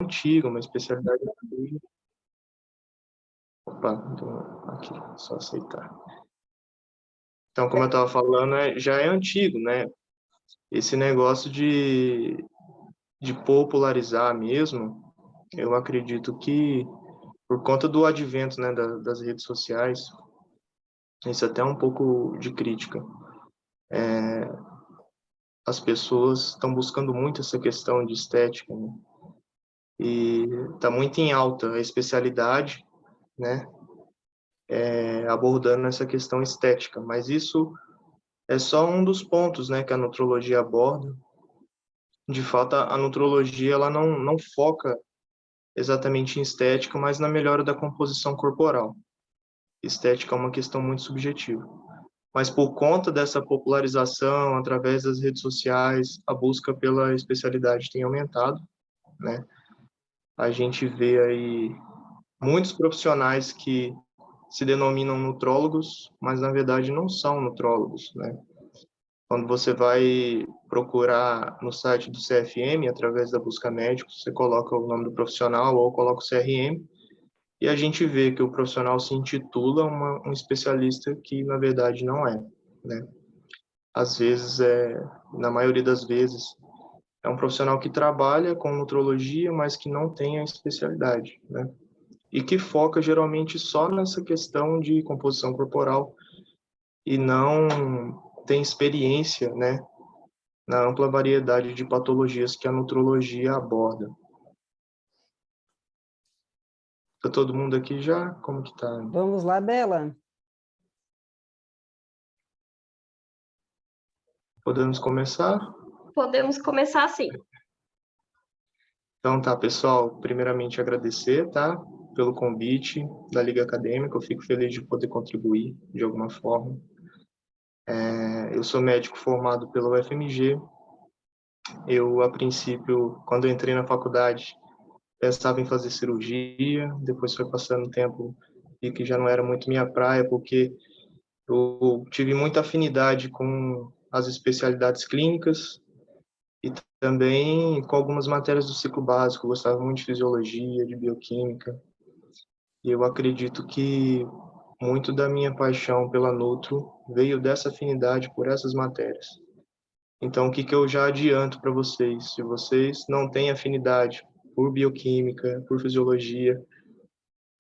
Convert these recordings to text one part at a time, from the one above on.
antiga, uma especialidade antiga. Opa, aqui, só aceitar. Então, como eu estava falando, já é antigo, né? Esse negócio de popularizar mesmo, eu acredito que por conta do advento, né, das redes sociais, isso até é um pouco de crítica. As pessoas estão buscando muito essa questão de estética, né? E está muito em alta a especialidade, né, abordando essa questão estética, mas isso é só um dos pontos, né, que a nutrologia aborda. De fato, a nutrologia ela não foca exatamente em estética, mas na melhora da composição corporal. Estética é uma questão muito subjetiva. Mas por conta dessa popularização através das redes sociais, a busca pela especialidade tem aumentado, né? A gente vê aí muitos profissionais que se denominam nutrólogos, mas na verdade não são nutrólogos, né? Quando você vai procurar no site do CFM, através da busca médico, você coloca o nome do profissional ou coloca o CRM, e a gente vê que o profissional se intitula um especialista que na verdade não é, né? Às vezes, na maioria das vezes, é um profissional que trabalha com nutrologia, mas que não tem a especialidade, né? E que foca geralmente só nessa questão de composição corporal e não tem experiência, né, na ampla variedade de patologias que a nutrologia aborda. Tá todo mundo aqui já? Como que tá? Vamos lá, Bela. Podemos começar? Podemos começar assim. Então tá, pessoal, primeiramente agradecer, tá, pelo convite da Liga Acadêmica, eu fico feliz de poder contribuir de alguma forma. Eu sou médico formado pela UFMG. Eu, a princípio, quando eu entrei na faculdade, pensava em fazer cirurgia, depois foi passando o tempo e que já não era muito minha praia, porque eu tive muita afinidade com as especialidades clínicas e também com algumas matérias do ciclo básico. Eu gostava muito de fisiologia, de bioquímica, e eu acredito que muito da minha paixão pela Nutro veio dessa afinidade por essas matérias. Então, o que eu já adianto para vocês? Se vocês não têm afinidade por bioquímica, por fisiologia,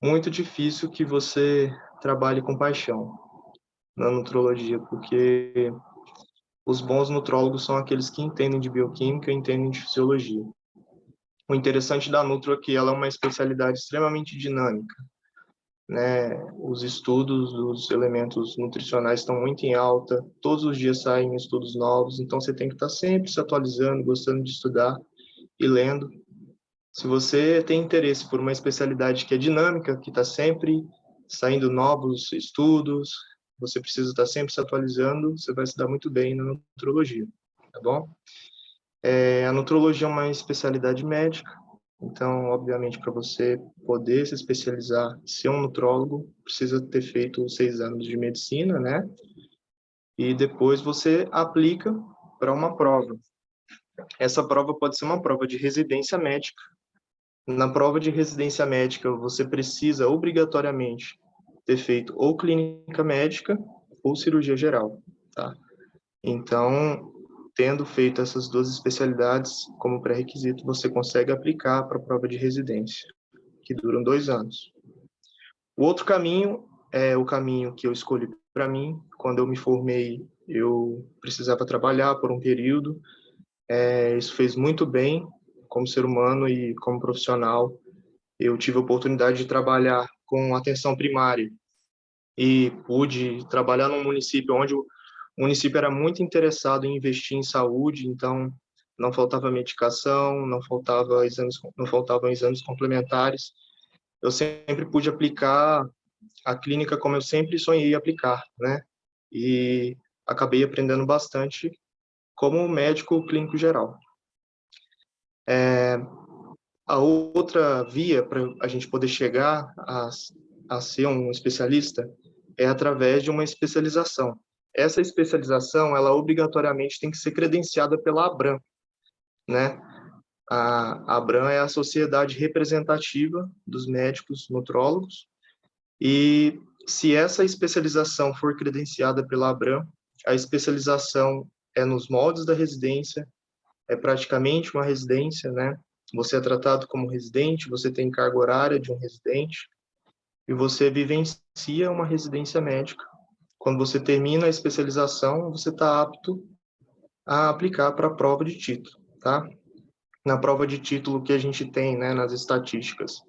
muito difícil que você trabalhe com paixão na nutrologia, porque os bons nutrólogos são aqueles que entendem de bioquímica e entendem de fisiologia. O interessante da Nutro é que ela é uma especialidade extremamente dinâmica, né? Os estudos dos elementos nutricionais estão muito em alta, todos os dias saem estudos novos, então você tem que estar sempre se atualizando, gostando de estudar e lendo. Se você tem interesse por uma especialidade que é dinâmica, que está sempre saindo novos estudos, você precisa estar sempre se atualizando, você vai se dar muito bem na nutrologia, tá bom? A nutrologia é uma especialidade médica, então, obviamente, para você poder se especializar, ser um nutrólogo, precisa ter feito 6 anos de medicina, né? E depois você aplica para uma prova. Essa prova pode ser uma prova de residência médica. Na prova de residência médica, você precisa obrigatoriamente ter feito ou clínica médica ou cirurgia geral, tá? Então, tendo feito essas duas especialidades como pré-requisito, você consegue aplicar para a prova de residência, que duram 2 anos. O outro caminho é o caminho que eu escolhi para mim. Quando eu me formei, eu precisava trabalhar por um período. Isso fez muito bem como ser humano e como profissional. Eu tive a oportunidade de trabalhar com atenção primária e pude trabalhar num município onde o município era muito interessado em investir em saúde, então não faltava medicação, não faltavam exames complementares. Eu sempre pude aplicar a clínica como eu sempre sonhei aplicar, né? E acabei aprendendo bastante como médico clínico geral. A outra via para a gente poder chegar a ser um especialista é através de uma especialização. Essa especialização, ela obrigatoriamente tem que ser credenciada pela ABRAM, né? A ABRAM é a sociedade representativa dos médicos nutrólogos, e se essa especialização for credenciada pela ABRAM, a especialização é nos moldes da residência, é praticamente uma residência, né? Você é tratado como residente, você tem carga horária de um residente, e você vivencia uma residência médica. Quando você termina a especialização, você está apto a aplicar para a prova de título, tá? Na prova de título que a gente tem, né, nas estatísticas,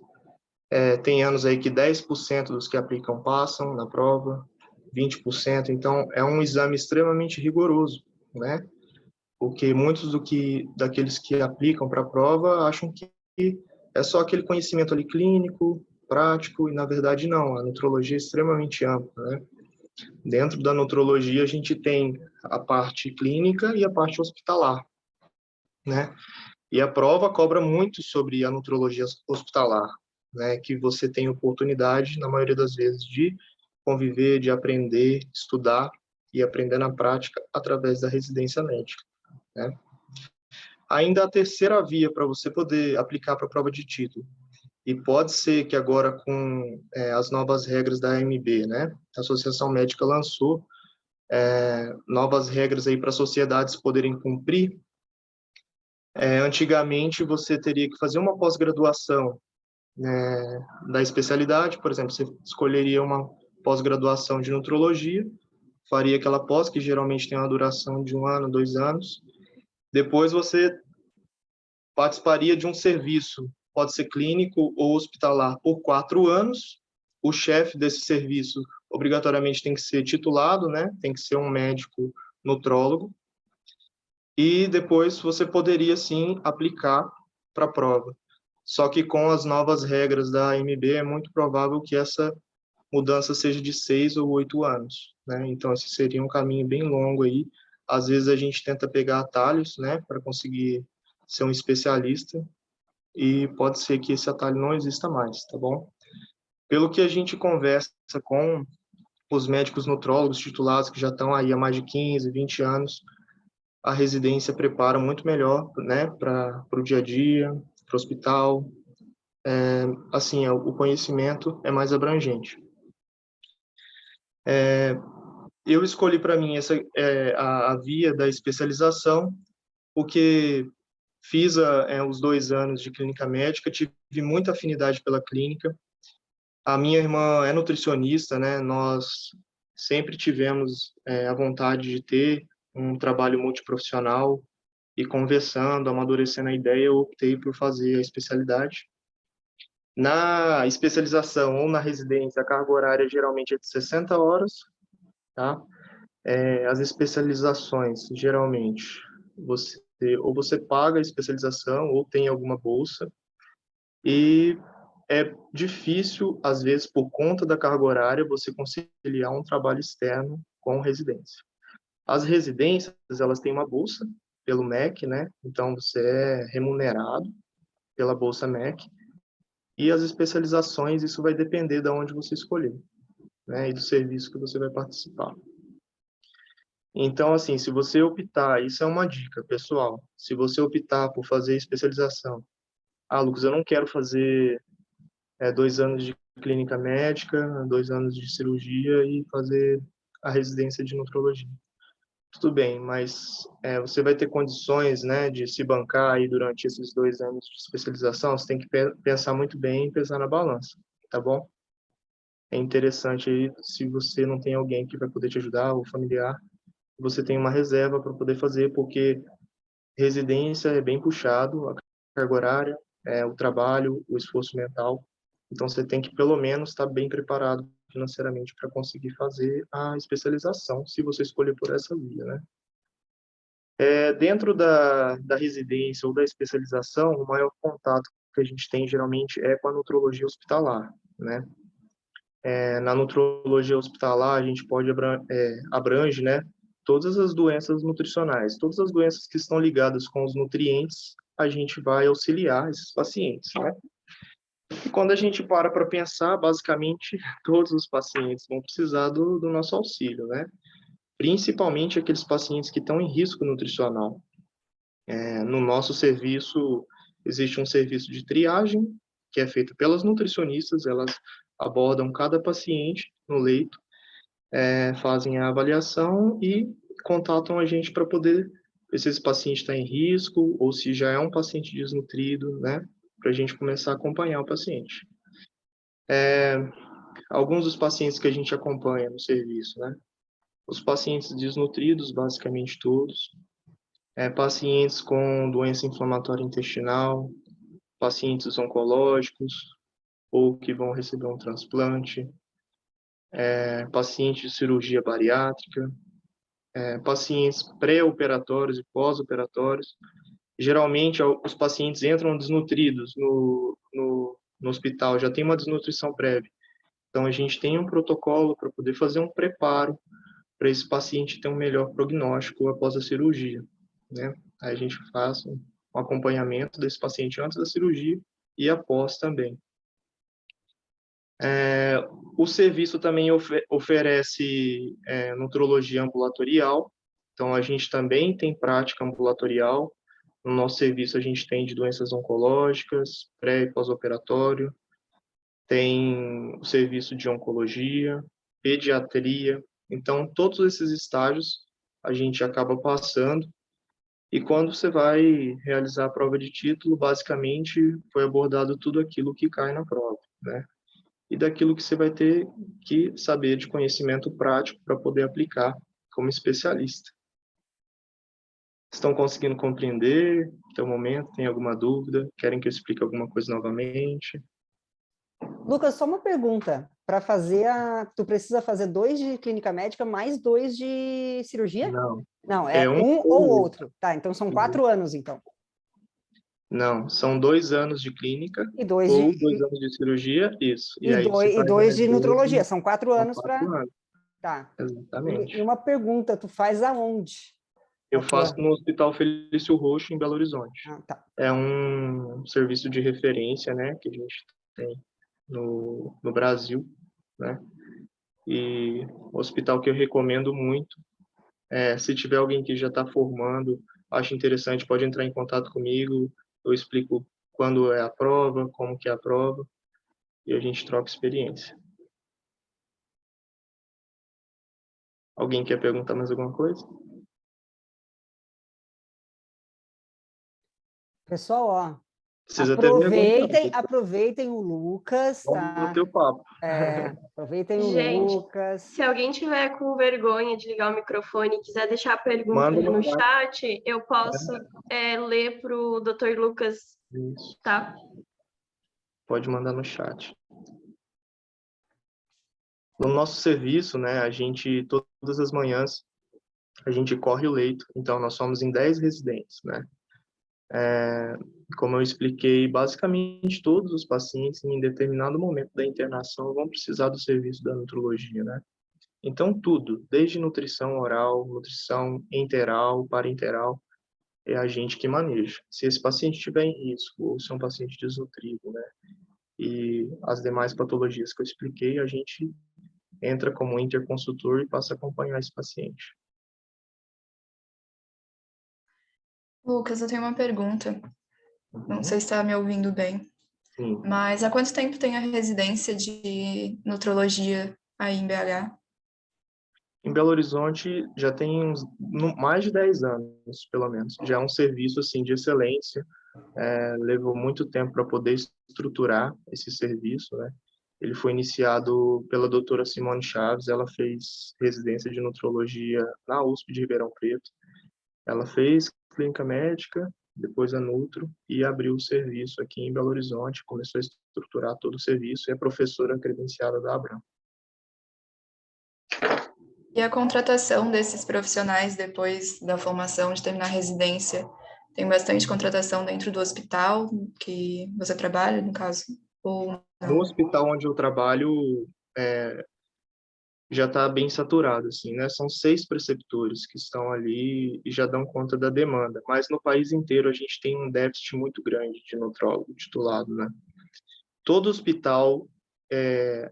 tem anos aí que 10% dos que aplicam passam na prova, 20%, então é um exame extremamente rigoroso, né? Porque muitos daqueles que aplicam para a prova acham que é só aquele conhecimento ali clínico, prático, e na verdade não, a nutrologia é extremamente ampla, né? Dentro da nutrologia a gente tem a parte clínica e a parte hospitalar, né? E a prova cobra muito sobre a nutrologia hospitalar, né? Que você tem oportunidade, na maioria das vezes, de conviver, de aprender, estudar e aprender na prática através da residência médica, né? Ainda a terceira via para você poder aplicar para a prova de título, e pode ser que agora com as novas regras da AMB, né? A Associação Médica lançou novas regras aí para sociedades poderem cumprir. Antigamente você teria que fazer uma pós-graduação, né, da especialidade, por exemplo, você escolheria uma pós-graduação de nutrologia, faria aquela pós que geralmente tem uma duração de 1 ano, 2 anos. Depois você participaria de um serviço, pode ser clínico ou hospitalar, por 4 anos. O chefe desse serviço obrigatoriamente tem que ser titulado, né? Tem que ser um médico nutrólogo. E depois você poderia, sim, aplicar para a prova. Só que com as novas regras da AMB é muito provável que essa mudança seja de 6 ou 8 anos, né? Então, esse seria um caminho bem longo aí. Às vezes a gente tenta pegar atalhos, né, para conseguir ser um especialista, e pode ser que esse atalho não exista mais, tá bom? Pelo que a gente conversa com os médicos nutrólogos titulados que já estão aí há mais de 15, 20 anos, a residência prepara muito melhor, né, para o dia a dia, para o hospital. Assim, o conhecimento é mais abrangente. Eu escolhi para mim a via da especialização, porque fiz os 2 anos de clínica médica, tive muita afinidade pela clínica. A minha irmã é nutricionista, né? Nós sempre tivemos a vontade de ter um trabalho multiprofissional, e conversando, amadurecendo a ideia, eu optei por fazer a especialidade. Na especialização ou na residência, a carga horária geralmente é de 60 horas, tá? As especializações, geralmente, você paga a especialização ou tem alguma bolsa, e é difícil, às vezes, por conta da carga horária, você conciliar um trabalho externo com residência. As residências, elas têm uma bolsa pelo MEC, né? Então, você é remunerado pela bolsa MEC, e as especializações, isso vai depender de onde você escolher, né? E do serviço que você vai participar. Então, assim, se você optar, isso é uma dica, pessoal, se você optar por fazer especialização, Lucas, eu não quero fazer 2 anos de clínica médica, 2 anos de cirurgia e fazer a residência de nutrologia. Tudo bem, mas você vai ter condições, né, de se bancar aí durante esses 2 anos de especialização. Você tem que pensar muito bem e pesar na balança, tá bom? É interessante aí, se você não tem alguém que vai poder te ajudar, ou familiar, você tem uma reserva para poder fazer, porque residência é bem puxado, a carga horária, o trabalho, o esforço mental. Então, você tem que, pelo menos, estar bem preparado financeiramente para conseguir fazer a especialização, se você escolher por essa via, né? Dentro da residência ou da especialização, o maior contato que a gente tem, geralmente, é com a nutrologia hospitalar, né? Na nutrologia hospitalar, a gente abrange, né, todas as doenças nutricionais, todas as doenças que estão ligadas com os nutrientes, a gente vai auxiliar esses pacientes, né? E quando a gente para pensar, basicamente, todos os pacientes vão precisar do nosso auxílio, né? Principalmente aqueles pacientes que estão em risco nutricional. No nosso serviço, existe um serviço de triagem, que é feito pelas nutricionistas, elas abordam cada paciente no leito, fazem a avaliação e contatam a gente para poder ver se esse paciente está em risco ou se já é um paciente desnutrido, né? Para a gente começar a acompanhar o paciente. Alguns dos pacientes que a gente acompanha no serviço, né? Os pacientes desnutridos, basicamente todos, pacientes com doença inflamatória intestinal, pacientes oncológicos ou que vão receber um transplante, pacientes de cirurgia bariátrica, pacientes pré-operatórios e pós-operatórios. Geralmente, os pacientes entram desnutridos no hospital, já tem uma desnutrição prévia. Então, a gente tem um protocolo para poder fazer um preparo para esse paciente ter um melhor prognóstico após a cirurgia, né? Aí a gente faz um acompanhamento desse paciente antes da cirurgia e após também. O serviço também oferece nutrologia ambulatorial, então a gente também tem prática ambulatorial. No nosso serviço a gente tem de doenças oncológicas, pré e pós-operatório, tem o serviço de oncologia, pediatria, então todos esses estágios a gente acaba passando. E quando você vai realizar a prova de título, basicamente foi abordado tudo aquilo que cai na prova, né? E daquilo que você vai ter que saber de conhecimento prático para poder aplicar como especialista. Estão conseguindo compreender até o momento? Tem alguma dúvida? Querem que eu explique alguma coisa novamente? Lucas, só uma pergunta. Para fazer tu precisa fazer 2 de clínica médica mais 2 de cirurgia? Não. Não, é um ou outro. Tá, então são 4 anos, então. Não, são 2 anos de clínica E 2 ou de... 2 anos de cirurgia, isso. E aí você faz 2 de mais nutrologia. 12, São 4 são anos 4 para... anos. Tá. Exatamente. E uma pergunta, tu faz aonde? Eu faço no Hospital Felício Roxo, em Belo Horizonte. Ah, tá. É um serviço de referência, né, que a gente tem no Brasil, né? E um hospital que eu recomendo muito. Se tiver alguém que já está formando, acha interessante, pode entrar em contato comigo. Eu explico quando é a prova, como que é a prova, e a gente troca experiência. Alguém quer perguntar mais alguma coisa? Pessoal, ó, Precisa ter vergonha, não. aproveitem o Lucas, Vamos tá? bater o papo. Aproveitem o Gente, Lucas. se alguém tiver com vergonha de ligar o microfone e quiser deixar a pergunta Manda no no chat, eu posso ler para o Dr. Lucas, Isso. tá? Pode mandar no chat. No nosso serviço, né, a gente, todas as manhãs, a gente corre o leito. Então, nós somos em 10 residentes, né? Como eu expliquei, basicamente todos os pacientes, em determinado momento da internação, vão precisar do serviço da nutrologia, né? Então, tudo, desde nutrição oral, nutrição enteral, parenteral, é a gente que maneja. Se esse paciente estiver em risco, ou se é um paciente desnutrido, né? E as demais patologias que eu expliquei, a gente entra como interconsultor e passa a acompanhar esse paciente. Lucas, eu tenho uma pergunta. Não sei se está me ouvindo bem. Sim. Mas há quanto tempo tem a residência de nutrologia aí em BH? Em Belo Horizonte já tem mais de 10 anos, pelo menos. Já é um serviço assim de excelência. Levou muito tempo para poder estruturar esse serviço, né? Ele foi iniciado pela doutora Simone Chaves. Ela fez residência de nutrologia na USP de Ribeirão Preto. Ela fez clínica médica, depois a Nutro, e abriu o serviço aqui em Belo Horizonte, começou a estruturar todo o serviço, e é professora credenciada da Abram. E a contratação desses profissionais depois da formação, de terminar a residência, tem bastante contratação dentro do hospital que você trabalha, no caso? Ou não? No hospital onde eu trabalho, já está bem saturado, assim, né? São 6 preceptores que estão ali e já dão conta da demanda. Mas no país inteiro a gente tem um déficit muito grande de nutrólogo titulado, né? Todo hospital,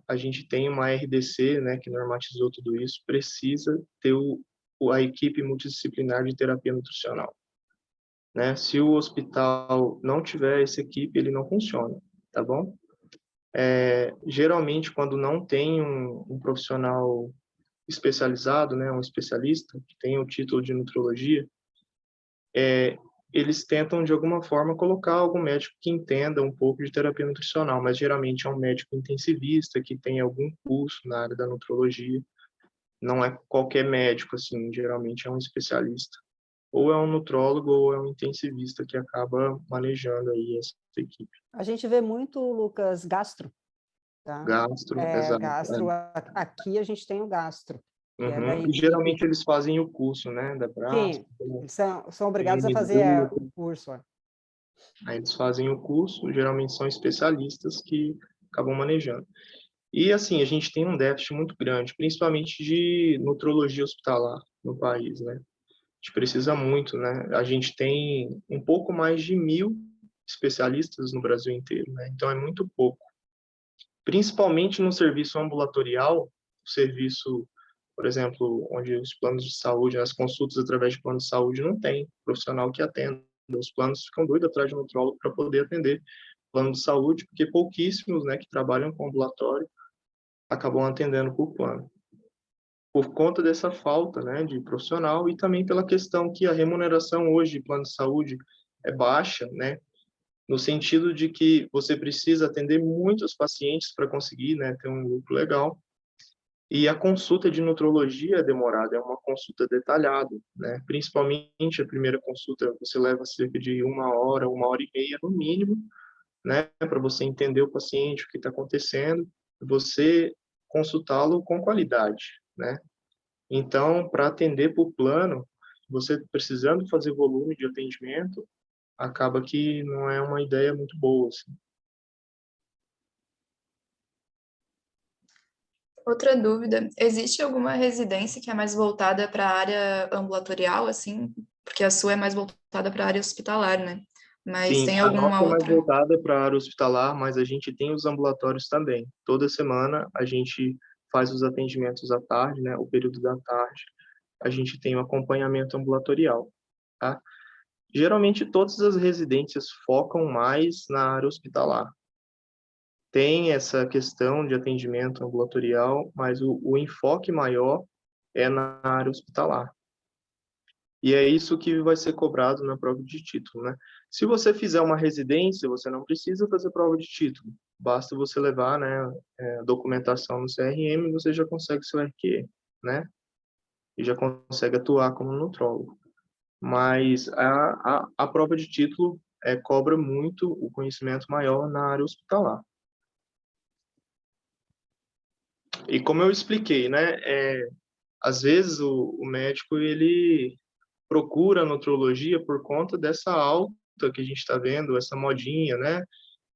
a gente tem uma RDC, né, que normatizou tudo isso, precisa ter a equipe multidisciplinar de terapia nutricional. né? Se o hospital não tiver essa equipe, ele não funciona, tá bom? Geralmente, quando não tem um profissional especializado, né, um especialista que tem o título de nutrologia, eles tentam, de alguma forma, colocar algum médico que entenda um pouco de terapia nutricional, mas geralmente é um médico intensivista que tem algum curso na área da nutrologia. Não é qualquer médico, assim, geralmente é um especialista. Ou é um nutrólogo ou é um intensivista que acaba manejando aí essa equipe. A gente vê muito, Lucas, gastro, tá? Gastro, exato. Gastro, aqui a gente tem o gastro, que é da E equipe. geralmente eles fazem o curso, né, da Brasco, Sim, eles são obrigados a tem fazer MD, o curso. aí eles fazem o curso, geralmente são especialistas que acabam manejando. E, assim, a gente tem um déficit muito grande, principalmente de nutrologia hospitalar no país, né? A gente precisa muito, né? A gente tem um pouco mais de 1.000 especialistas no Brasil inteiro, né? Então, é muito pouco. Principalmente no serviço ambulatorial, o serviço, por exemplo, onde os planos de saúde, as consultas através de plano de saúde, não tem profissional que atenda. Os planos ficam doidos atrás de um nutrólogo para poder atender plano de saúde, porque pouquíssimos, né, que trabalham com ambulatório acabam atendendo por plano. Por conta dessa falta, né, de profissional e também pela questão que a remuneração hoje de plano de saúde é baixa, né, no sentido de que você precisa atender muitos pacientes para conseguir, né, ter um lucro legal. E a consulta de nutrologia é demorada, é uma consulta detalhada, né? Principalmente a primeira consulta, você leva cerca de 1 hora e meia no mínimo, né, para você entender o paciente, o que está acontecendo, você consultá-lo com qualidade, né? Então, para atender por plano, você precisando fazer volume de atendimento, acaba que não é uma ideia muito boa, assim. Outra dúvida, existe alguma residência que é mais voltada para a área ambulatorial, assim? Porque a sua é mais voltada para a área hospitalar, né? Mas Sim, tem a alguma nossa é mais outra? voltada para a área hospitalar, mas a gente tem os ambulatórios também. Toda semana a gente faz os atendimentos à tarde, né, o período da tarde. A gente tem o acompanhamento ambulatorial, tá? Geralmente todas as residências focam mais na área hospitalar. Tem essa questão de atendimento ambulatorial, mas o enfoque maior é na área hospitalar. E é isso que vai ser cobrado na prova de título, né? Se você fizer uma residência, você não precisa fazer prova de título. Basta você levar, né, documentação no CRM, você já consegue seu RQ, né? E já consegue atuar como nutrólogo. Mas a prova de título cobra muito o conhecimento maior na área hospitalar. E como eu expliquei, né, às vezes o médico ele procura a nutrologia por conta dessa alta que a gente está vendo, essa modinha, né,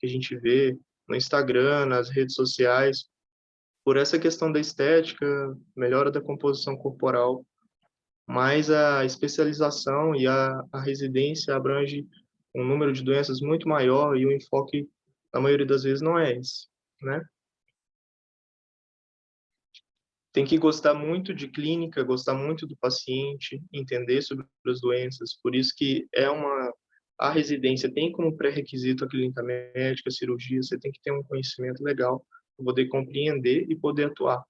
que a gente vê no Instagram, nas redes sociais, por essa questão da estética, melhora da composição corporal, mas a especialização e a residência abrange um número de doenças muito maior e o enfoque, na maioria das vezes, não é esse, né? Tem que gostar muito de clínica, gostar muito do paciente, entender sobre as doenças. Por isso que a residência tem como pré-requisito a clínica médica, a cirurgia. Você tem que ter um conhecimento legal para poder compreender e poder atuar.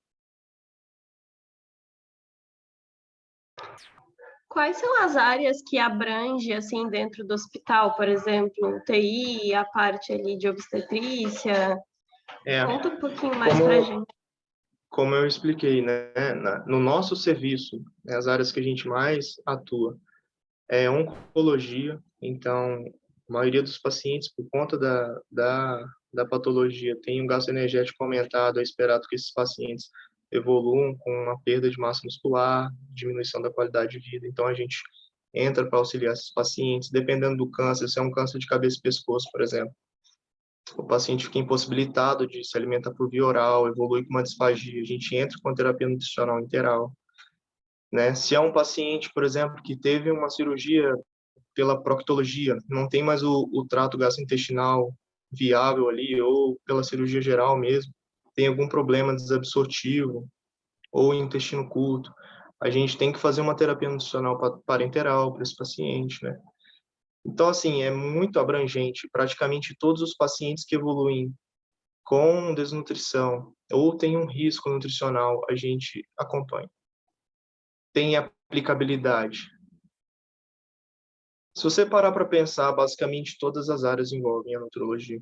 Quais são as áreas que abrange, assim, dentro do hospital? Por exemplo, UTI, a parte ali de obstetrícia? Conta um pouquinho mais pra gente. Como eu expliquei, né, no nosso serviço, né, as áreas que a gente mais atua é oncologia. Então, a maioria dos pacientes, por conta da patologia, tem um gasto energético aumentado. É esperado que esses pacientes evoluam com uma perda de massa muscular, diminuição da qualidade de vida. Então, a gente entra para auxiliar esses pacientes, dependendo do câncer, se é um câncer de cabeça e pescoço, por exemplo. O paciente fica impossibilitado de se alimentar por via oral, evolui com uma disfagia, a gente entra com a terapia nutricional interal, né? Se é um paciente, por exemplo, que teve uma cirurgia pela proctologia, não tem mais o trato gastrointestinal viável ali, ou pela cirurgia geral mesmo, tem algum problema desabsortivo ou intestino curto, a gente tem que fazer uma terapia nutricional parenteral para esse paciente, né? Então, assim, é muito abrangente. Praticamente todos os pacientes que evoluem com desnutrição ou têm um risco nutricional, a gente acompanha. Tem aplicabilidade. Se você parar para pensar, basicamente todas as áreas envolvem a nutrologia.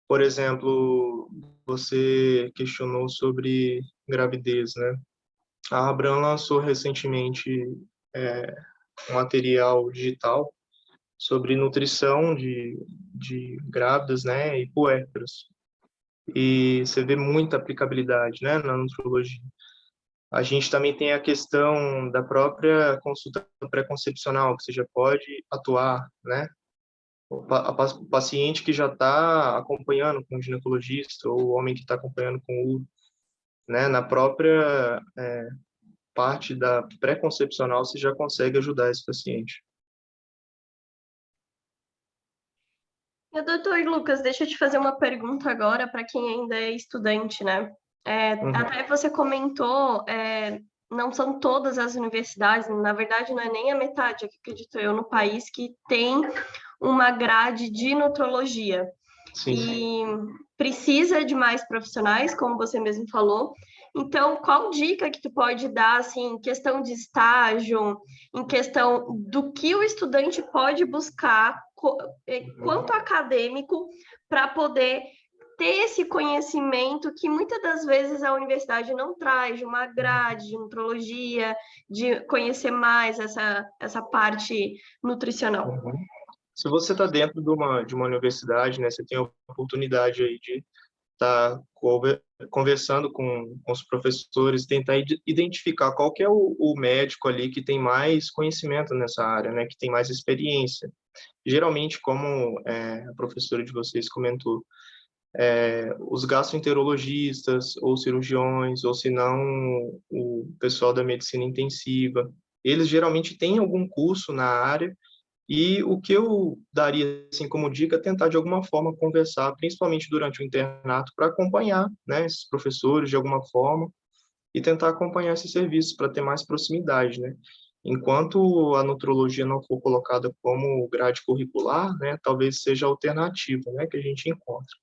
Por exemplo, você questionou sobre gravidez, né? A Abram lançou recentemente um material digital sobre nutrição de grávidas, né, e puérperas. E você vê muita aplicabilidade, né, na nutrologia. A gente também tem a questão da própria consulta pré-concepcional, que você já pode atuar, né? O paciente que já está acompanhando com o ginecologista, ou o homem que está acompanhando com o, né? Na própria parte da pré-concepcional, você já consegue ajudar esse paciente. E, doutor Lucas, deixa eu te fazer uma pergunta agora para quem ainda é estudante, né? Até você comentou, não são todas as universidades, na verdade não é nem a metade, acredito eu, no país que tem uma grade de nutrologia. Sim. E precisa de mais profissionais, como você mesmo falou. Então, qual dica que tu pode dar, assim, em questão de estágio, em questão do que o estudante pode buscar quanto acadêmico para poder ter esse conhecimento que muitas das vezes a universidade não traz, de uma grade de nutrologia, de conhecer mais essa parte nutricional? Uhum. Se você está dentro de uma universidade, né, você tem a oportunidade aí de estar conversando com os professores, tentar identificar qual que é o médico ali que tem mais conhecimento nessa área, né, que tem mais experiência. Geralmente, como a professora de vocês comentou, os gastroenterologistas ou cirurgiões, ou se não, o pessoal da medicina intensiva, eles geralmente têm algum curso na área. E o que eu daria assim como dica é tentar de alguma forma conversar, principalmente durante o internato, para acompanhar, né, esses professores de alguma forma e tentar acompanhar esses serviços para ter mais proximidade, né? Enquanto a nutrologia não for colocada como grade curricular, né, talvez seja a alternativa, né, que a gente encontra.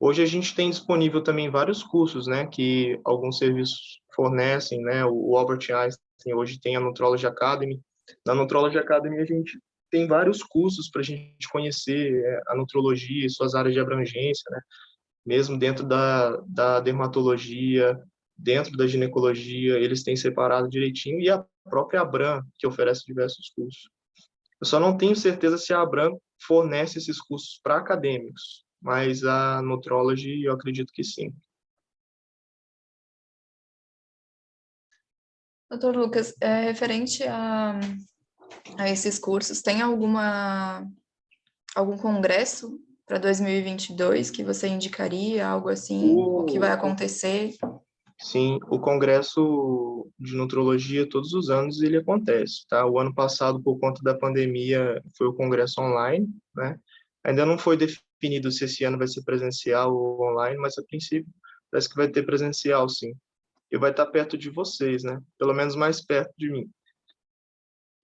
Hoje a gente tem disponível também vários cursos, né, que alguns serviços fornecem, né? O Albert Einstein hoje tem a Nutrology Academy. Na Nutrology Academy a gente tem vários cursos para a gente conhecer a nutrologia e suas áreas de abrangência, né? Mesmo dentro da dermatologia, dentro da ginecologia, eles têm separado direitinho, e a própria Abram, que oferece diversos cursos. Eu só não tenho certeza se a Abram fornece esses cursos para acadêmicos, mas a Nutrology eu acredito que sim. Doutor Lucas, referente a esses cursos, tem algum congresso para 2022 que você indicaria, algo assim, o que vai acontecer? Sim, o congresso de nutrologia todos os anos ele acontece, tá? O ano passado, por conta da pandemia, foi o congresso online, né? Ainda não foi definido se esse ano vai ser presencial ou online, mas a princípio parece que vai ter presencial, sim. E vai estar perto de vocês, né? Pelo menos mais perto de mim,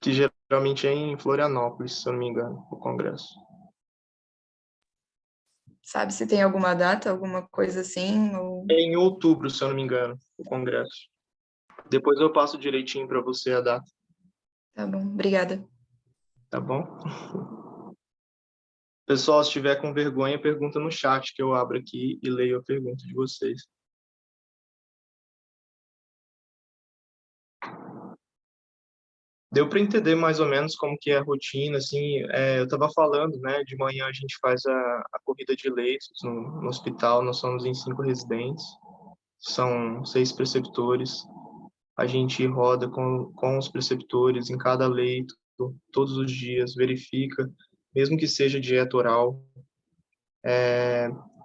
que geralmente é em Florianópolis, se eu não me engano, o congresso. Sabe se tem alguma data, alguma coisa assim? Ou... É em outubro, se eu não me engano, o congresso. Depois eu passo direitinho para você a data. Tá bom, obrigada. Tá bom? Pessoal, se tiver com vergonha, pergunta no chat que eu abro aqui e leio a pergunta de vocês. Deu para entender mais ou menos como que é a rotina, assim, eu estava falando, né, de manhã a gente faz a corrida de leitos no hospital, nós somos em 5 residentes, são 6 preceptores, a gente roda com os preceptores em cada leito, todos os dias, verifica, mesmo que seja dieta oral,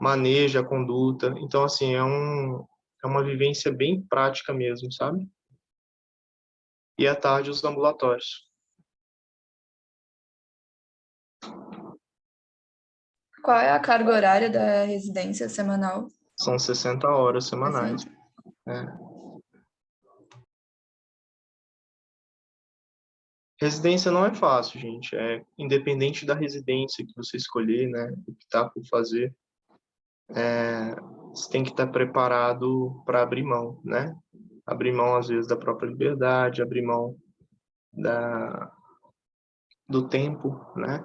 maneja a conduta, então, assim, é uma vivência bem prática mesmo, sabe? E à tarde os ambulatórios. Qual é a carga horária da residência semanal? São 60 horas semanais. Residência não é fácil, gente. É independente da residência que você escolher, né, optar por fazer, você tem que estar preparado para abrir mão, né? Abrir mão, às vezes, da própria liberdade, abrir mão do tempo, né?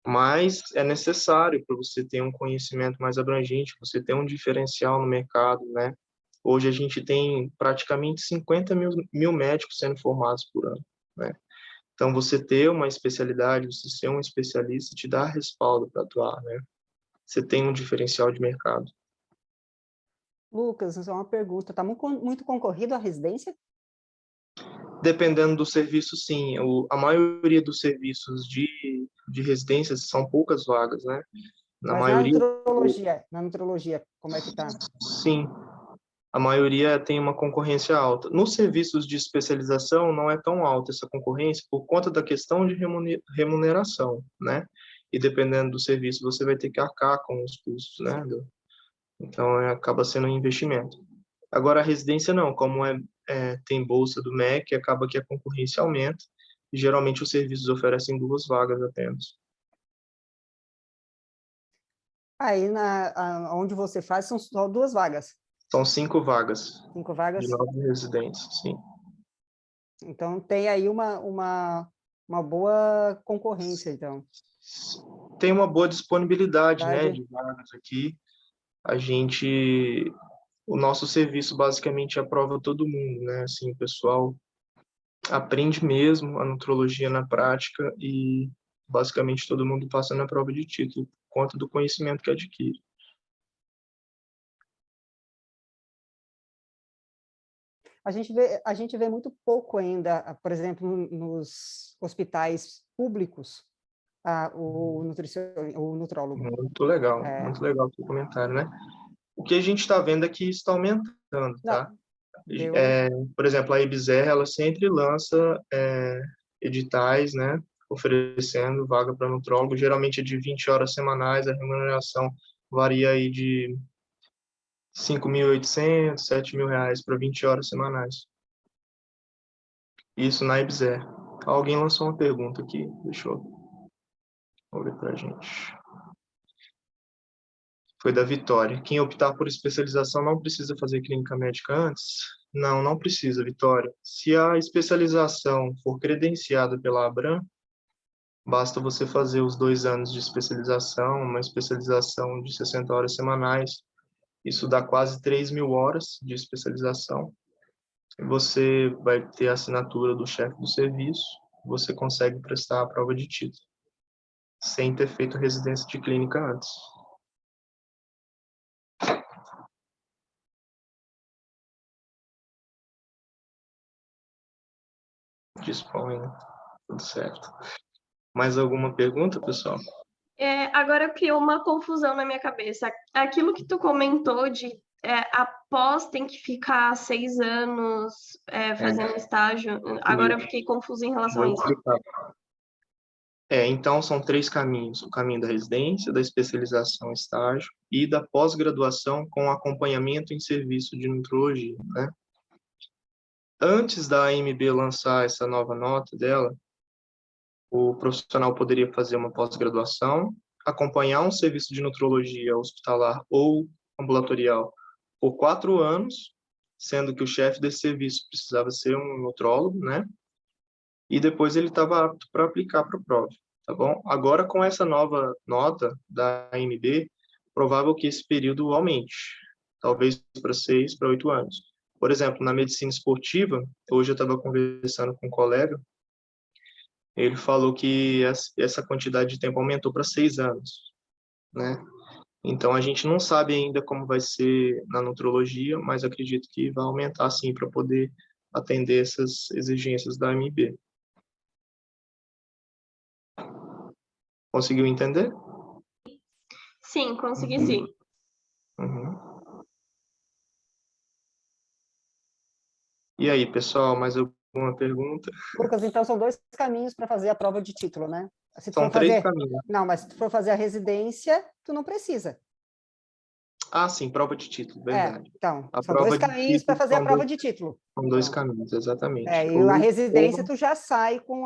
Mas é necessário para você ter um conhecimento mais abrangente, você ter um diferencial no mercado, né? Hoje a gente tem praticamente 50 mil médicos sendo formados por ano, né? Então, você ter uma especialidade, você ser um especialista, te dá respaldo para atuar, né? Você tem um diferencial de mercado. Lucas, só uma pergunta. Está muito concorrido a residência? Dependendo do serviço, sim. A maioria dos serviços de residências são poucas vagas, né? Na Mas maioria, na nutrologia, como é que está? sim. A maioria tem uma concorrência alta. Nos serviços de especialização, não é tão alta essa concorrência por conta da questão de remuneração, né? E dependendo do serviço, você vai ter que arcar com os custos, né? Então, acaba sendo um investimento. Agora, a residência não, como tem bolsa do MEC, acaba que a concorrência aumenta e geralmente os serviços oferecem 2 vagas apenas. Aí, onde você faz, são só 2 vagas. São 5 vagas 5 vagas? de 9 residentes, sim. Então, tem aí uma boa concorrência, então. Tem uma boa disponibilidade, né, de vagas aqui. O nosso serviço basicamente aprova todo mundo, né? Assim, o pessoal aprende mesmo a nutrologia na prática e basicamente todo mundo passa na prova de título por conta do conhecimento que adquire. A gente vê muito pouco ainda, por exemplo, nos hospitais públicos, o nutrólogo. Muito legal o seu comentário, né? O que a gente está vendo é que está aumentando, tá? Por exemplo, a IBSER, ela sempre lança editais, né, oferecendo vaga para nutrólogo, geralmente é de 20 horas semanais, a remuneração varia aí de 5.800, 7.000 reais para 20 horas semanais. Isso na IBSER. Alguém lançou uma pergunta aqui, deixa eu ver para a gente. Foi da Vitória. Quem optar por especialização não precisa fazer clínica médica antes? Não, não precisa, Vitória. Se a especialização for credenciada pela Abram, basta você fazer os 2 anos de especialização, uma especialização de 60 horas semanais. Isso dá quase 3.000 horas de especialização. Você vai ter a assinatura do chefe do serviço, você consegue prestar a prova de título, sem ter feito residência de clínica antes. Dispõe, tudo certo. Mais alguma pergunta, pessoal? Agora criou uma confusão na minha cabeça. Aquilo que tu comentou de após tem que ficar 6 anos fazendo estágio, agora eu fiquei confusa em relação a isso. Então, são 3 caminhos. O caminho da residência, da especialização, estágio e da pós-graduação com acompanhamento em serviço de nutrologia, né? Antes da AMB lançar essa nova nota dela, o profissional poderia fazer uma pós-graduação, acompanhar um serviço de nutrologia hospitalar ou ambulatorial por 4 anos, sendo que o chefe desse serviço precisava ser um nutrólogo, né? E depois ele estava apto para aplicar para a prova, tá bom? Agora, com essa nova nota da AMB, provável que esse período aumente, talvez para 6, para 8 anos. Por exemplo, na medicina esportiva, hoje eu estava conversando com um colega, ele falou que essa quantidade de tempo aumentou para 6 anos, né? Então, a gente não sabe ainda como vai ser na nutrologia, mas acredito que vai aumentar, sim, para poder atender essas exigências da AMB. Conseguiu entender? Sim, consegui sim. Uhum. E aí, pessoal, mais alguma pergunta? Lucas, então são 2 caminhos para fazer a prova de título, né? São 3 caminhos. Não, mas se tu for fazer a residência, tu não precisa. Ah, sim, prova de título, verdade. Então, A são dois prova de caminhos para título fazer a prova de título. são dois Então, caminhos, exatamente. e a Ou residência tu já sai com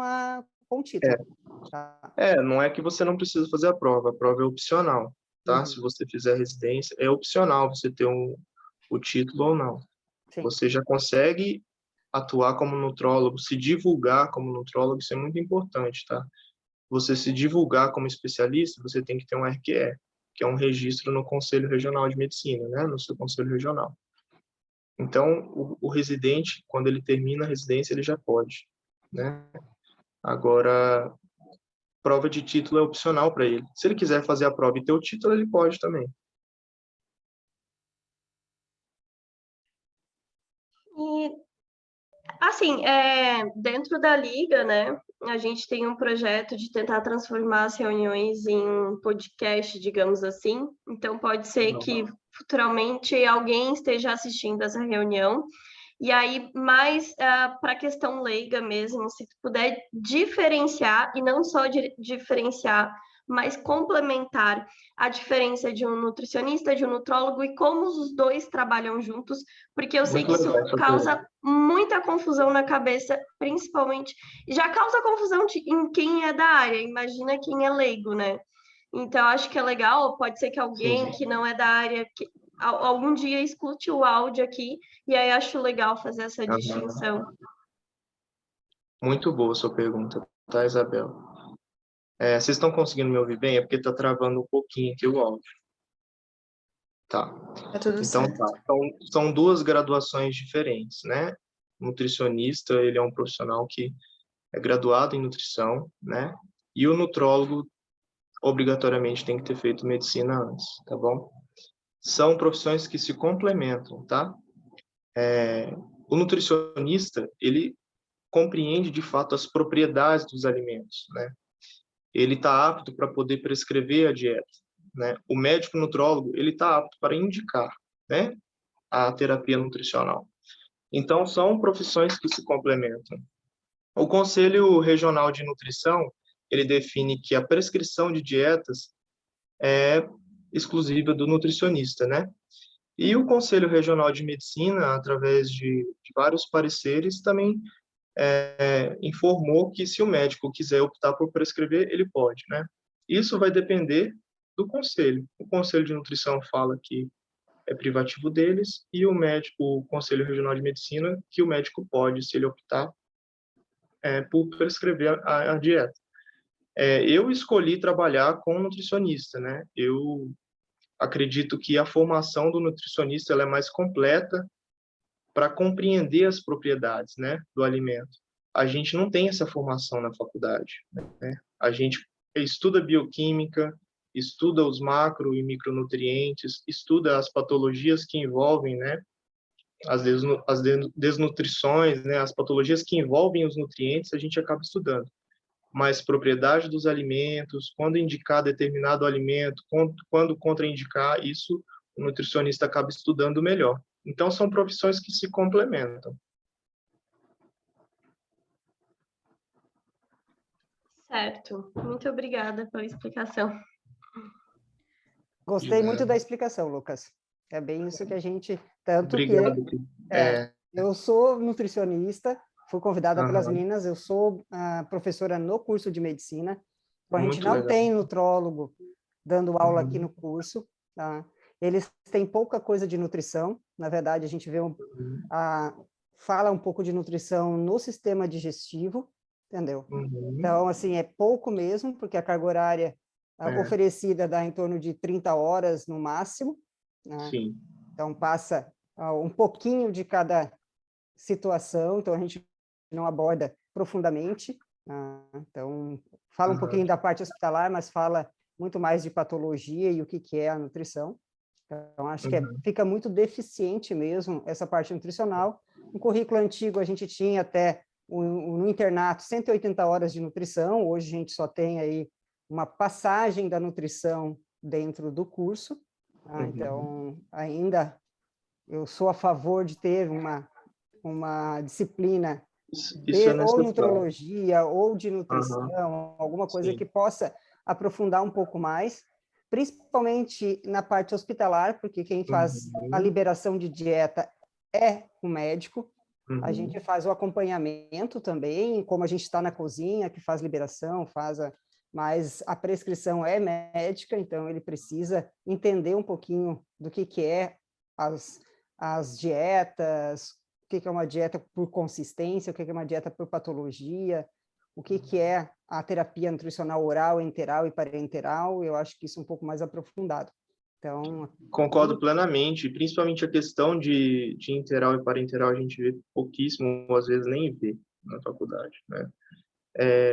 o título. Tá? não é que você não precisa fazer a prova é opcional, tá? Uhum. Se você fizer residência, é opcional você ter o título ou não. Sim. Você já consegue atuar como nutrólogo, se divulgar como nutrólogo, isso é muito importante, tá? Você se divulgar como especialista, você tem que ter um RQE, que é um registro no Conselho Regional de Medicina, né? No seu Conselho Regional. Então, o residente, quando ele termina a residência, ele já pode, né? Agora, prova de título é opcional para ele. Se ele quiser fazer a prova e ter o título, ele pode também. E, assim, dentro da Liga, né, a gente tem um projeto de tentar transformar as reuniões em podcast, digamos assim. Então, pode ser que futuramente alguém esteja assistindo essa reunião. E aí, mais para a questão leiga mesmo, se tu puder diferenciar, e não só diferenciar, mas complementar a diferença de um nutricionista, de um nutrólogo e como os dois trabalham juntos, porque eu sei Muito que isso legal essa causa pergunta. muita confusão na cabeça, principalmente, já causa confusão em quem é da área, imagina quem é leigo, né? Então, acho que é legal, pode ser que alguém Sim. que não é da área, que algum dia escute o áudio aqui, e aí acho legal fazer essa distinção. Muito boa a sua pergunta, tá, Isabel? Vocês estão conseguindo me ouvir bem? É porque está travando um pouquinho aqui o áudio. Tá. Tá tudo Então, certo. tá. Então, são duas graduações diferentes, né? O nutricionista, ele é um profissional que é graduado em nutrição, né? E o nutrólogo, obrigatoriamente, tem que ter feito medicina antes, tá bom? São profissões que se complementam, tá? O nutricionista, ele compreende, de fato, as propriedades dos alimentos, né? Ele está apto para poder prescrever a dieta, né? O médico nutrólogo, ele está apto para indicar, né, a terapia nutricional. Então, são profissões que se complementam. O Conselho Regional de Nutrição, ele define que a prescrição de dietas é exclusiva do nutricionista, né? E o Conselho Regional de Medicina, através de vários pareceres, também informou que se o médico quiser optar por prescrever, ele pode, né? Isso vai depender do conselho. O Conselho de Nutrição fala que é privativo deles e o Conselho Regional de Medicina que o médico pode, se ele optar, por prescrever a dieta. Eu escolhi trabalhar com nutricionista, né? Eu acredito que a formação do nutricionista ela é mais completa para compreender as propriedades, né, do alimento. A gente não tem essa formação na faculdade, né? A gente estuda bioquímica, estuda os macro e micronutrientes, estuda as patologias que envolvem, né, as desnutrições, né, as patologias que envolvem os nutrientes, a gente acaba estudando. Mas propriedade dos alimentos, quando indicar determinado alimento, quando contraindicar, isso o nutricionista acaba estudando melhor. Então, são profissões que se complementam. Certo. Muito obrigada pela explicação. Gostei muito da explicação, Lucas. É bem isso que a gente... Tanto Obrigado. que eu sou nutricionista, fui convidada pelas Aham. meninas, eu sou professora no curso de medicina, então a gente Muito não legal. tem nutrólogo dando aula aqui no Uhum. curso, tá? Eles têm pouca coisa de nutrição, na verdade a gente vê fala um pouco de nutrição no sistema digestivo, entendeu? Uhum. Então, assim, é pouco mesmo, porque a carga horária oferecida dá em torno de 30 horas no máximo, né? Sim. Então, passa um pouquinho de cada situação, então a gente não aborda profundamente, né? Então, fala um pouquinho da parte hospitalar, mas fala muito mais de patologia e o que é a nutrição. Então, acho que fica muito deficiente mesmo essa parte nutricional. No currículo antigo, a gente tinha até no internato 180 horas de nutrição, hoje a gente só tem aí uma passagem da nutrição dentro do curso, tá? Então, ainda eu sou a favor de ter uma disciplina Isso é ou necessário. nutrologia ou de nutrição, alguma coisa Sim. que possa aprofundar um pouco mais, principalmente na parte hospitalar, porque quem faz a liberação de dieta é o médico. A gente faz o acompanhamento também, como a gente está na cozinha, que faz liberação, mas a prescrição é médica, então ele precisa entender um pouquinho do que é as dietas, o que é uma dieta por consistência, o que é uma dieta por patologia, o que é a terapia nutricional oral, enteral e parenteral. Eu acho que isso é um pouco mais aprofundado. Então, concordo plenamente, principalmente a questão de interal e parenteral a gente vê pouquíssimo, ou às vezes nem vê na faculdade, né?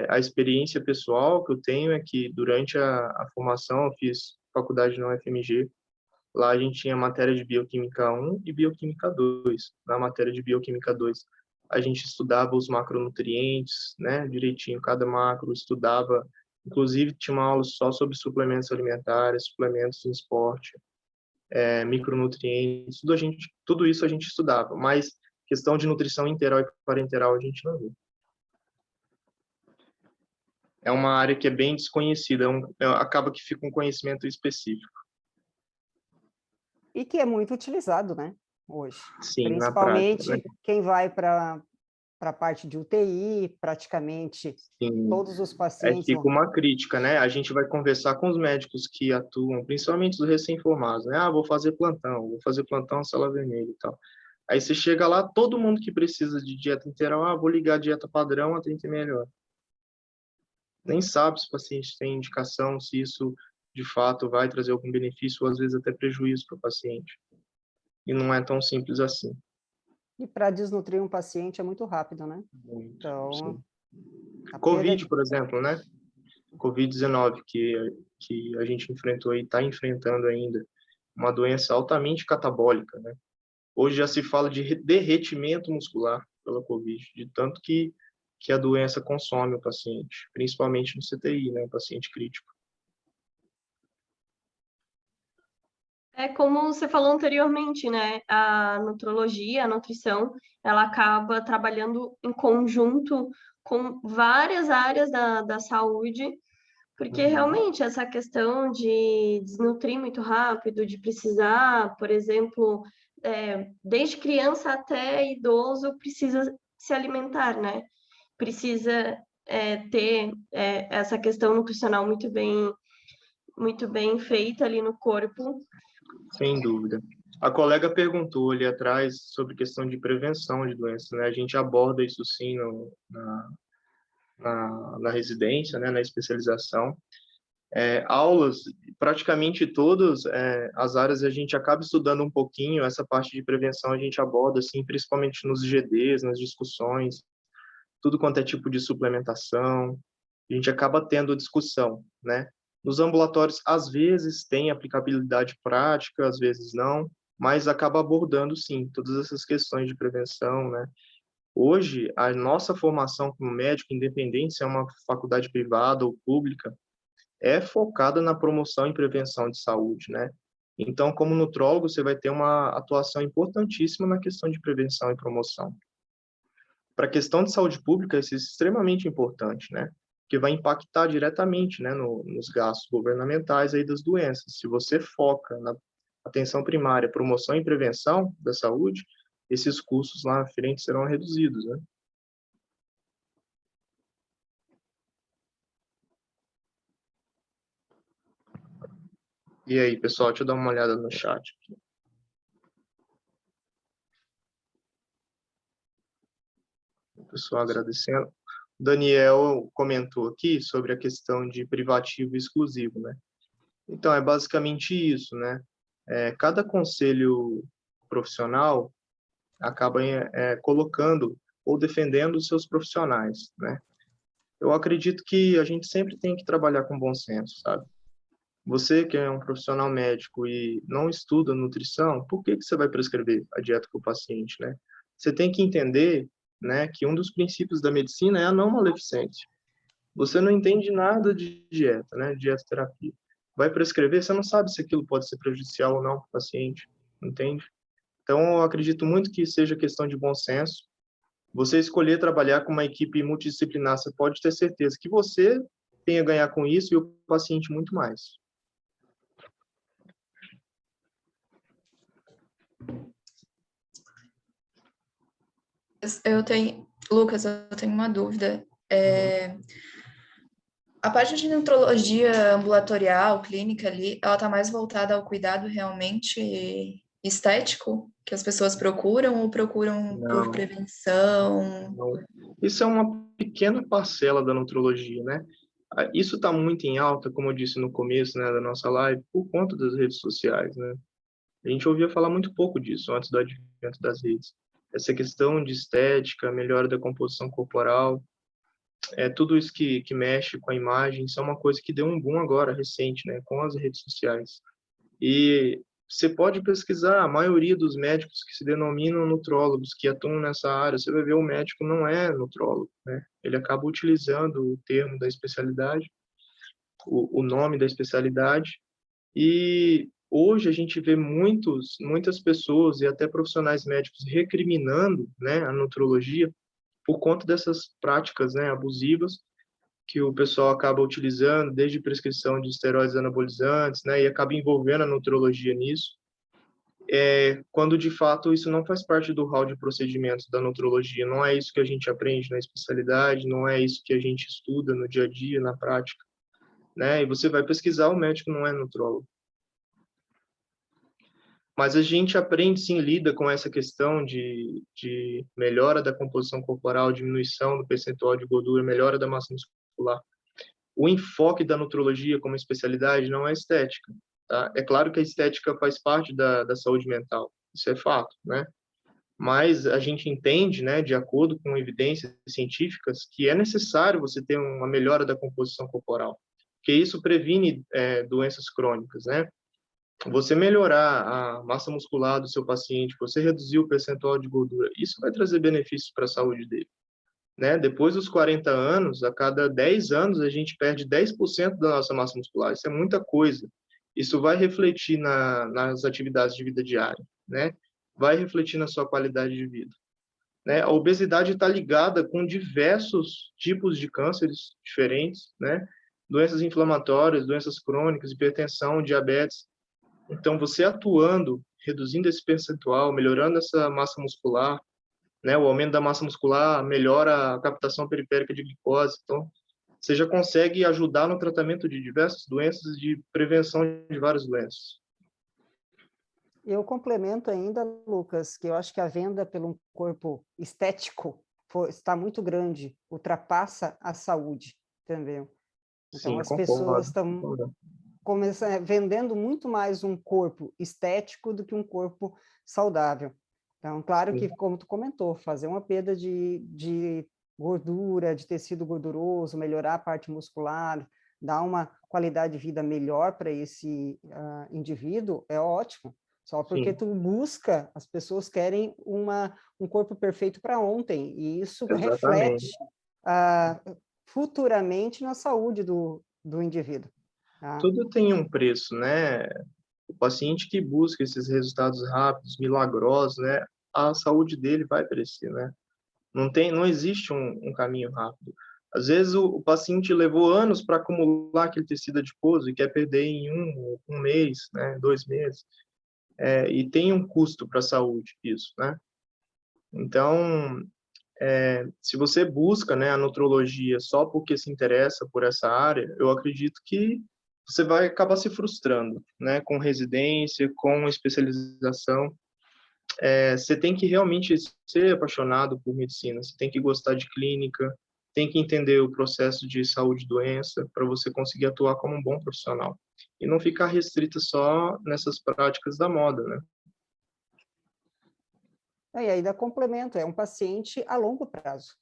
A experiência pessoal que eu tenho é que durante a formação eu fiz faculdade na UFMG, lá a gente tinha matéria de Bioquímica 1 e Bioquímica 2. Na matéria de Bioquímica 2, a gente estudava os macronutrientes, né, direitinho, cada macro, estudava, inclusive tinha uma aula só sobre suplementos alimentares, suplementos em esporte, micronutrientes, tudo isso a gente estudava, mas questão de nutrição interal e parenteral a gente não viu. É uma área que é bem desconhecida, acaba que fica um conhecimento específico. E que é muito utilizado, né, hoje. Sim, principalmente na prática, né? Quem vai para a parte de UTI, praticamente Sim. Todos os pacientes... Fica uma crítica, né? A gente vai conversar com os médicos que atuam, principalmente os recém-formados, né? Vou fazer plantão, célula vermelha e tal. Aí você chega lá, todo mundo que precisa de dieta integral, vou ligar a dieta padrão, atende melhor. Nem sabe se o paciente tem indicação, se isso de fato vai trazer algum benefício ou às vezes até prejuízo para o paciente. E não é tão simples assim. E para desnutrir um paciente é muito rápido, né? Muito, então, Covid, por exemplo, né? Covid-19, que a gente enfrentou e está enfrentando ainda, uma doença altamente catabólica, né? Hoje já se fala de derretimento muscular pela Covid, de tanto que a doença consome o paciente, principalmente no CTI, né? O paciente crítico. Como você falou anteriormente, né? A nutrologia, a nutrição, ela acaba trabalhando em conjunto com várias áreas da saúde, porque realmente essa questão de desnutrir muito rápido, de precisar, por exemplo, desde criança até idoso, precisa se alimentar, né? Precisa ter essa questão nutricional muito bem feita ali no corpo. Sem dúvida. A colega perguntou ali atrás sobre questão de prevenção de doenças, né? A gente aborda isso sim na residência, né? Na especialização. Aulas, praticamente todas as áreas a gente acaba estudando um pouquinho, essa parte de prevenção a gente aborda, assim, principalmente nos GDs, nas discussões, tudo quanto é tipo de suplementação, a gente acaba tendo discussão, né? Nos ambulatórios, às vezes, tem aplicabilidade prática, às vezes não, mas acaba abordando, sim, todas essas questões de prevenção, né? Hoje, a nossa formação como médico, independente se é uma faculdade privada ou pública, é focada na promoção e prevenção de saúde, né? Então, como nutrólogo, você vai ter uma atuação importantíssima na questão de prevenção e promoção. Para a questão de saúde pública, isso é extremamente importante, né? Que vai impactar diretamente, né, nos gastos governamentais aí das doenças. Se você foca na atenção primária, promoção e prevenção da saúde, esses custos lá na frente serão reduzidos, né? E aí, pessoal, deixa eu dar uma olhada no chat aqui. O pessoal agradecendo. O Daniel comentou aqui sobre a questão de privativo e exclusivo, né? Então, é basicamente isso, né? Cada conselho profissional acaba colocando ou defendendo os seus profissionais, né? Eu acredito que a gente sempre tem que trabalhar com bom senso, sabe? Você que é um profissional médico e não estuda nutrição, por que você vai prescrever a dieta para o paciente, né? Você tem que entender, né, que um dos princípios da medicina é a não maledicência. Você não entende nada de dieta, né, dieta terapia. Vai prescrever, você não sabe se aquilo pode ser prejudicial ou não para o paciente, entende? Então, eu acredito muito que seja questão de bom senso. Você escolher trabalhar com uma equipe multidisciplinar, você pode ter certeza que você tem a ganhar com isso e o paciente muito mais. Lucas, eu tenho uma dúvida. A parte de nutrologia ambulatorial, clínica ali, ela está mais voltada ao cuidado realmente estético que as pessoas procuram ou procuram por Não, prevenção? não. Isso é uma pequena parcela da nutrologia, né? Isso está muito em alta, como eu disse no começo, né, da nossa live, por conta das redes sociais, né? A gente ouvia falar muito pouco disso antes do advento das redes. Essa questão de estética, melhora da composição corporal, tudo isso que mexe com a imagem, isso é uma coisa que deu um boom agora, recente, né, com as redes sociais. E você pode pesquisar, a maioria dos médicos que se denominam nutrólogos, que atuam nessa área, você vai ver o médico não é nutrólogo, né? Ele acaba utilizando o termo da especialidade, o nome da especialidade, e hoje a gente vê muitas pessoas e até profissionais médicos recriminando, né, a nutrologia por conta dessas práticas, né, abusivas que o pessoal acaba utilizando, desde prescrição de esteroides anabolizantes, né, e acaba envolvendo a nutrologia nisso, quando de fato isso não faz parte do hall de procedimentos da nutrologia, não é isso que a gente aprende na especialidade, não é isso que a gente estuda no dia a dia, na prática, né, e você vai pesquisar, o médico não é nutrólogo. Mas a gente aprende, sim, lida com essa questão de melhora da composição corporal, diminuição do percentual de gordura, melhora da massa muscular. O enfoque da nutrologia como especialidade não é estética, tá? É claro que a estética faz parte da saúde mental, isso é fato, né? Mas a gente entende, né, de acordo com evidências científicas, que é necessário você ter uma melhora da composição corporal, porque isso previne doenças crônicas, né? Você melhorar a massa muscular do seu paciente, você reduzir o percentual de gordura, isso vai trazer benefícios para a saúde dele, né? Depois dos 40 anos, a cada 10 anos, a gente perde 10% da nossa massa muscular. Isso é muita coisa. Isso vai refletir nas atividades de vida diária, né? Vai refletir na sua qualidade de vida, né? A obesidade está ligada com diversos tipos de cânceres diferentes, né? Doenças inflamatórias, doenças crônicas, hipertensão, diabetes. Então, você atuando, reduzindo esse percentual, melhorando essa massa muscular, né? O aumento da massa muscular melhora a captação periférica de glicose. Então, você já consegue ajudar no tratamento de diversas doenças e de prevenção de várias doenças. Eu complemento ainda, Lucas, que eu acho que a venda pelo corpo estético está muito grande, ultrapassa a saúde também. Então, Sim, as concordo. pessoas estão vendendo muito mais um corpo estético do que um corpo saudável. Então, claro que, como tu comentou, fazer uma perda de gordura, de tecido gorduroso, melhorar a parte muscular, dar uma qualidade de vida melhor para esse indivíduo, é ótimo. Só porque tu busca, as pessoas querem um corpo perfeito para ontem, e isso reflete futuramente na saúde do indivíduo. Tá? Tudo tem um preço, né? O paciente que busca esses resultados rápidos, milagrosos, né? A saúde dele vai perecer, né? Não existe um caminho rápido. Às vezes o paciente levou anos para acumular aquele tecido adiposo e quer perder em um mês, né? 2 meses. E tem um custo para a saúde isso, né? Então, se você busca, né, a nutrologia só porque se interessa por essa área, eu acredito que você vai acabar se frustrando, né, com residência, com especialização. Você tem que realmente ser apaixonado por medicina, você tem que gostar de clínica, tem que entender o processo de saúde e doença para você conseguir atuar como um bom profissional. E não ficar restrita só nessas práticas da moda, né? E aí dá complemento, é um paciente a longo prazo.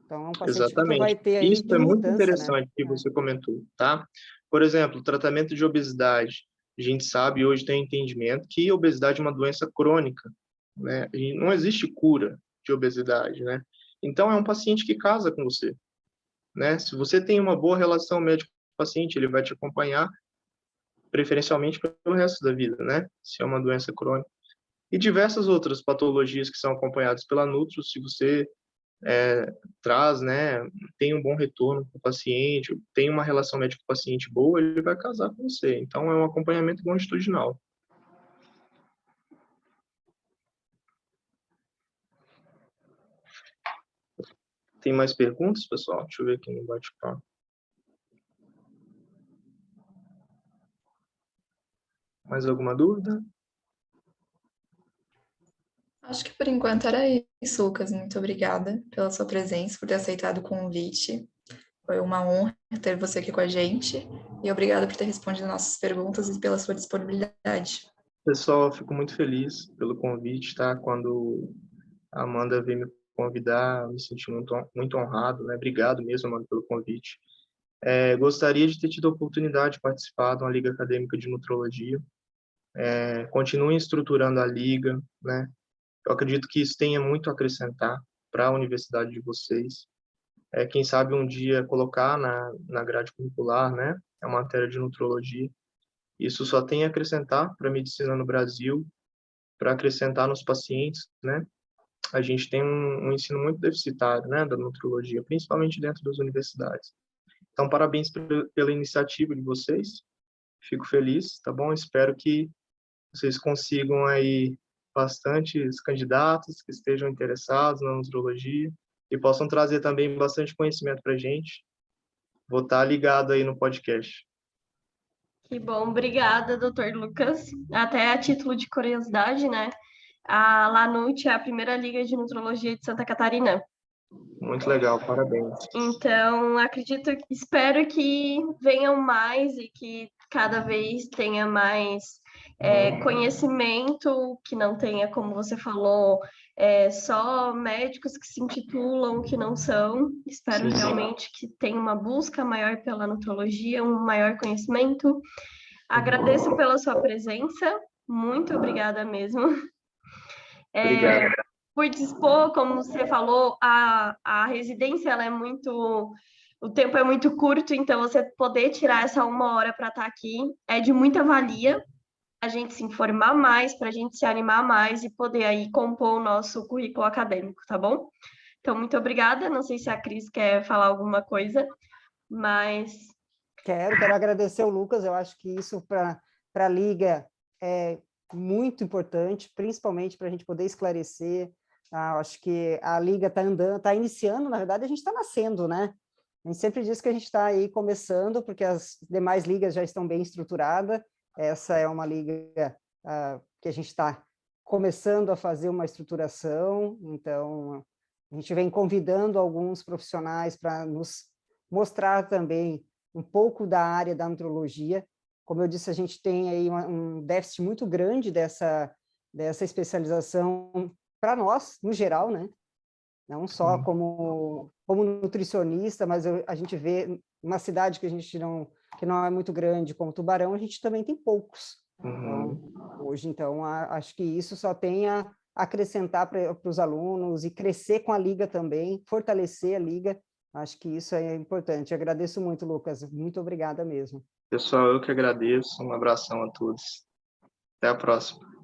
Então, é um paciente que tu vai Exatamente. ter aí Isso de é muito mudança, né? interessante que você comentou, tá? Por exemplo, o tratamento de obesidade. A gente sabe, hoje tem entendimento que a obesidade é uma doença crônica, né? E não existe cura de obesidade, né? Então, é um paciente que casa com você, né? Se você tem uma boa relação médico-paciente, ele vai te acompanhar preferencialmente pelo resto da vida, né? Se é uma doença crônica. E diversas outras patologias que são acompanhadas pela Nutro, se você traz, né, tem um bom retorno para o paciente, tem uma relação médico-paciente boa, ele vai casar com você. Então, é um acompanhamento longitudinal. Tem mais perguntas, pessoal? Deixa eu ver aqui no bate-papo. Mais alguma dúvida? Acho que por enquanto era isso, Lucas. Muito obrigada pela sua presença, por ter aceitado o convite. Foi uma honra ter você aqui com a gente. E obrigada por ter respondido nossas perguntas e pela sua disponibilidade. Pessoal, eu fico muito feliz pelo convite, tá? Quando a Amanda veio me convidar, eu me senti muito honrado, né? Obrigado mesmo, Amanda, pelo convite. Gostaria de ter tido a oportunidade de participar de uma liga acadêmica de nutrologia. Continuem estruturando a liga, né? Eu acredito que isso tenha muito a acrescentar para a universidade de vocês. Quem sabe um dia colocar na grade curricular, né? A matéria de nutrologia. Isso só tem a acrescentar para a medicina no Brasil, para acrescentar nos pacientes, né? A gente tem um ensino muito deficitário, né, da nutrologia, principalmente dentro das universidades. Então, parabéns pela iniciativa de vocês. Fico feliz, tá bom? Espero que vocês consigam aí bastantes candidatos que estejam interessados na nutrologia e possam trazer também bastante conhecimento para a gente. Vou estar ligado aí no podcast. Que bom, obrigada, doutor Lucas. Até a título de curiosidade, né? A Lanute é a primeira liga de nutrologia de Santa Catarina. Muito legal, parabéns. Então, espero que venham mais e que cada vez tenha mais conhecimento, que não tenha, como você falou, só médicos que se intitulam, que não são. Espero Sim. realmente que tenha uma busca maior pela nutrologia, um maior conhecimento. Agradeço pela sua presença, muito obrigada mesmo. Obrigado. Por dispor, como você falou, a residência ela é muito. O tempo é muito curto, então você poder tirar essa 1 hora para estar aqui é de muita valia. A gente se informar mais, para a gente se animar mais e poder aí compor o nosso currículo acadêmico, tá bom? Então, muito obrigada. Não sei se a Cris quer falar alguma coisa, mas. Quero agradecer ao Lucas, eu acho que isso para a Liga é muito importante, principalmente para a gente poder esclarecer. Acho que a Liga está andando, está iniciando, na verdade a gente está nascendo, né? A gente sempre diz que a gente está aí começando, porque as demais ligas já estão bem estruturadas. Essa é uma liga que a gente está começando a fazer uma estruturação, então a gente vem convidando alguns profissionais para nos mostrar também um pouco da área da nutrologia. Como eu disse, a gente tem aí um déficit muito grande dessa especialização para nós, no geral, né? Não só como nutricionista, mas a gente vê uma cidade que que não é muito grande, como Tubarão, a gente também tem poucos. Então, acho que isso só tem a acrescentar para os alunos e crescer com a Liga também, fortalecer a Liga. Acho que isso é importante. Agradeço muito, Lucas. Muito obrigada mesmo. Pessoal, eu que agradeço. Um abração a todos. Até a próxima.